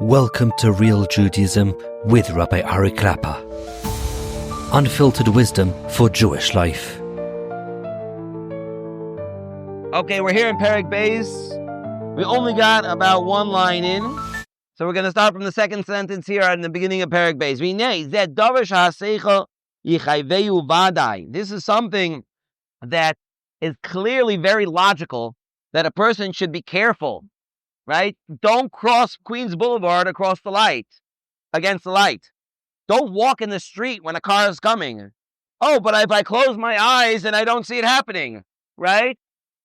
Welcome to Real Judaism with Rabbi Ari Klapper. Unfiltered wisdom for Jewish life. Okay, we're here in Perek Beis. We only got about one line in. So we're going to start from the second sentence here in the beginning of Perek Beis. This is something that is clearly very logical, that a person should be careful, right? Don't cross Queens Boulevard against the light. Don't walk in the street when a car is coming. Oh, but if I close my eyes and I don't see it happening, right?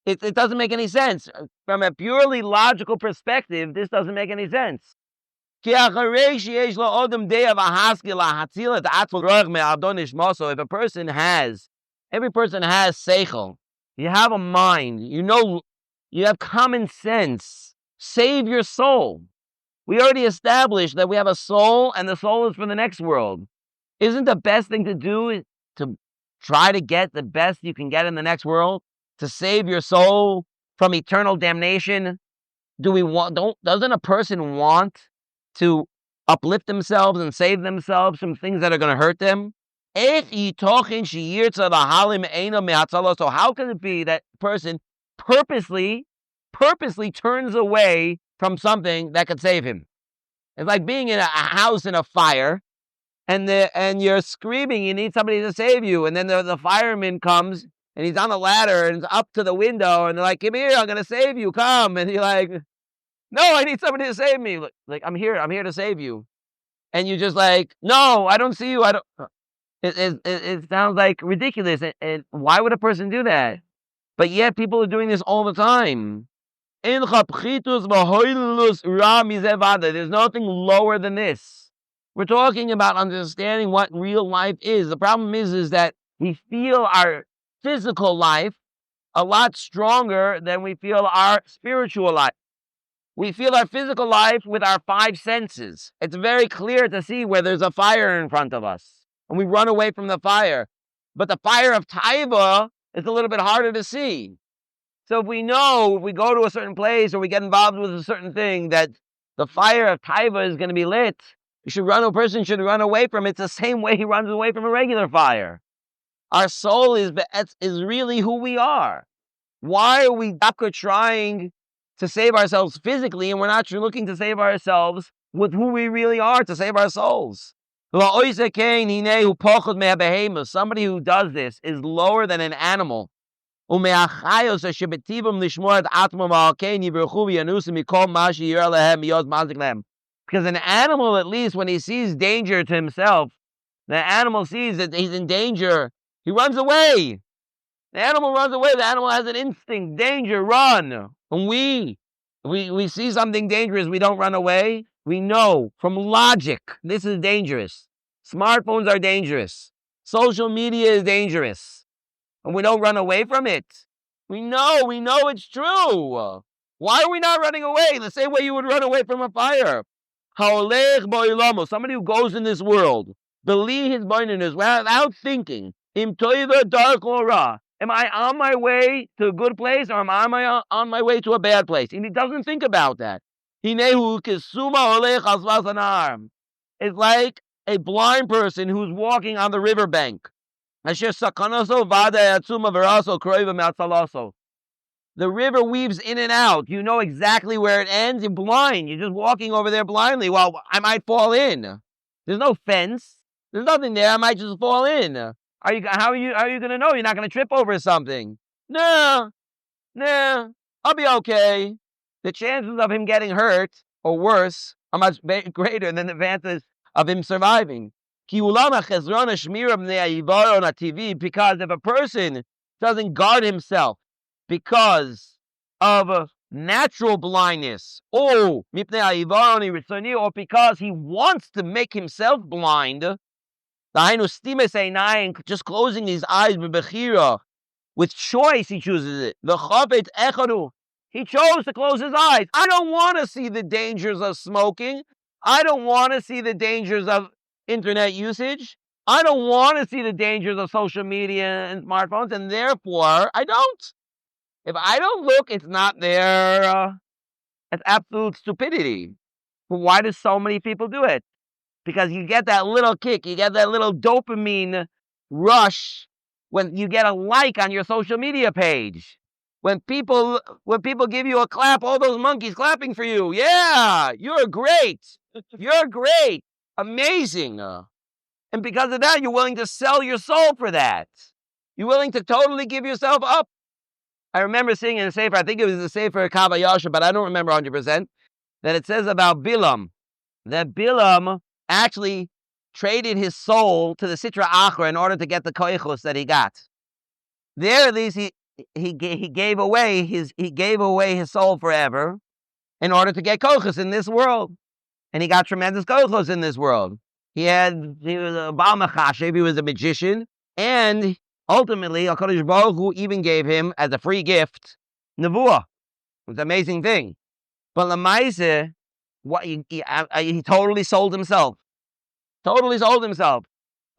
It doesn't make any sense. From a purely logical perspective, this doesn't make any sense. If a person has, every person has seichel, you have a mind, you have common sense, save your soul. We already established that we have a soul, and the soul is for the next world. Isn't the best thing to do to try to get the best you can get in the next world? To save your soul from eternal damnation? Doesn't a person want to uplift themselves and save themselves from things that are going to hurt them? So how can it be that person purposely turns away from something that could save him? It's like being in a house in a fire, and you're screaming, you need somebody to save you, and then the fireman comes, and he's on the ladder, and it's up to the window, and they're like, come here, I'm going to save you, come. And you're like, no, I need somebody to save me. Like, I'm here to save you. And you're just like, no, I don't see you. It sounds like ridiculous. And why would a person do that? But yet people are doing this all the time. There's nothing lower than this. We're talking about understanding what real life is. The problem is that we feel our physical life a lot stronger than we feel our spiritual life. We feel our physical life with our five senses. It's very clear to see where there's a fire in front of us, and we run away from the fire. But the fire of taiva is a little bit harder to see. So if we go to a certain place or we get involved with a certain thing, that the fire of taiva is going to be lit, a person should run away from it the same way he runs away from a regular fire. Our soul is really who we are. Why are we trying to save ourselves physically, and we're not looking to save ourselves with who we really are, to save our souls? Somebody who does this is lower than an animal. Because an animal, at least when he sees danger to himself, the animal sees that he's in danger, he runs away. The animal runs away. The animal has an instinct, danger, run. And we see something dangerous, we don't run away. We know from logic this is dangerous. Smartphones are dangerous. Social media is dangerous. And we don't run away from it. We know it's true. Why are we not running away? The same way you would run away from a fire. Somebody who goes in this world, believe his mindedness without thinking. Am I on my way to a good place, or am I on my way to a bad place? And he doesn't think about that. It's like a blind person who's walking on the riverbank. The river weaves in and out. You know exactly where it ends. You're blind. You're just walking over there blindly. Well, I might fall in. There's no fence. There's nothing there. I might just fall in. How are you going to know? You're not going to trip over something. No, I'll be okay. The chances of him getting hurt or worse are much greater than the chances of him surviving. Because if a person doesn't guard himself because of natural blindness, or because he wants to make himself blind, just closing his eyes with choice, he chooses it. He chose to close his eyes. I don't want to see the dangers of smoking. I don't want to see the dangers of internet usage. I don't want to see the dangers of social media and smartphones, and therefore I don't. If I don't look, it's not there. It's absolute stupidity. But why do so many people do it? Because you get that little kick, you get that little dopamine rush when you get a like on your social media page. When people give you a clap, all those monkeys clapping for you. Yeah, you're great. You're great. Amazing. And because of that, you're willing to sell your soul for that. You're willing to totally give yourself up. I remember seeing in a sefer, I think it was the sefer Kavayasha, but I don't remember 100%, that it says about Bilam, that Bilam actually traded his soul to the Sitra Achra in order to get the koichos that he got. There, at least, he gave away his soul forever in order to get koichos in this world, and he got tremendous koichos in this world. He was a Baal Mechashev, he was a magician, and ultimately, HaKadosh Baruch Hu even gave him, as a free gift, Nevuah. It was an amazing thing. But Lamaise, he totally sold himself. Totally sold himself.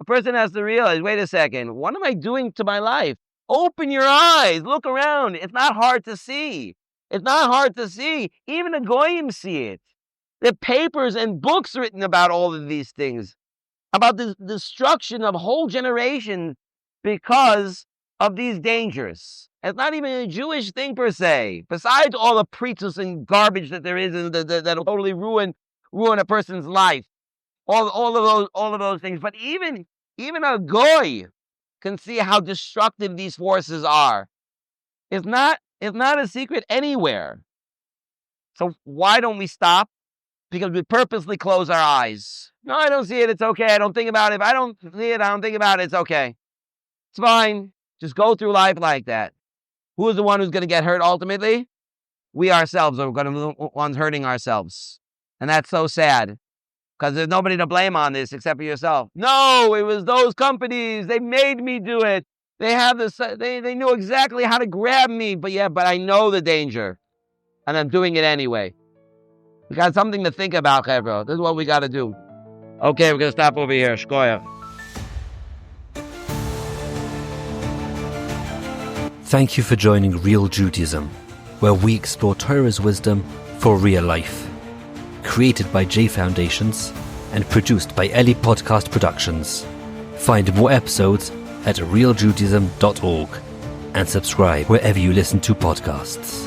A person has to realize, wait a second, what am I doing to my life? Open your eyes. Look around. It's not hard to see. It's not hard to see. Even the Goyim see it. There are papers and books written about all of these things, about the destruction of whole generations because of these dangers. It's not even a Jewish thing per se. Besides all the preachers and garbage that there is that'll totally ruin a person's life. All of those things. But even a goy can see how destructive these forces are. It's not a secret anywhere. So why don't we stop? Because we purposely close our eyes. No, I don't see it. It's okay. I don't think about it. If I don't see it, I don't think about it. It's okay. It's fine. Just go through life like that. Who is the one who's going to get hurt ultimately? We ourselves are going to be the ones hurting ourselves. And that's so sad. Because there's nobody to blame on this except for yourself. No, it was those companies. They made me do it. They have this. They knew exactly how to grab me. But I know the danger. And I'm doing it anyway. We got something to think about, Chevro. This is what we got to do. Okay, we're going to stop over here. Shkoyach. Thank you for joining Real Judaism, where we explore Torah's wisdom for real life. Created by J Foundations and produced by Eli Podcast Productions. Find more episodes at realjudaism.org and subscribe wherever you listen to podcasts.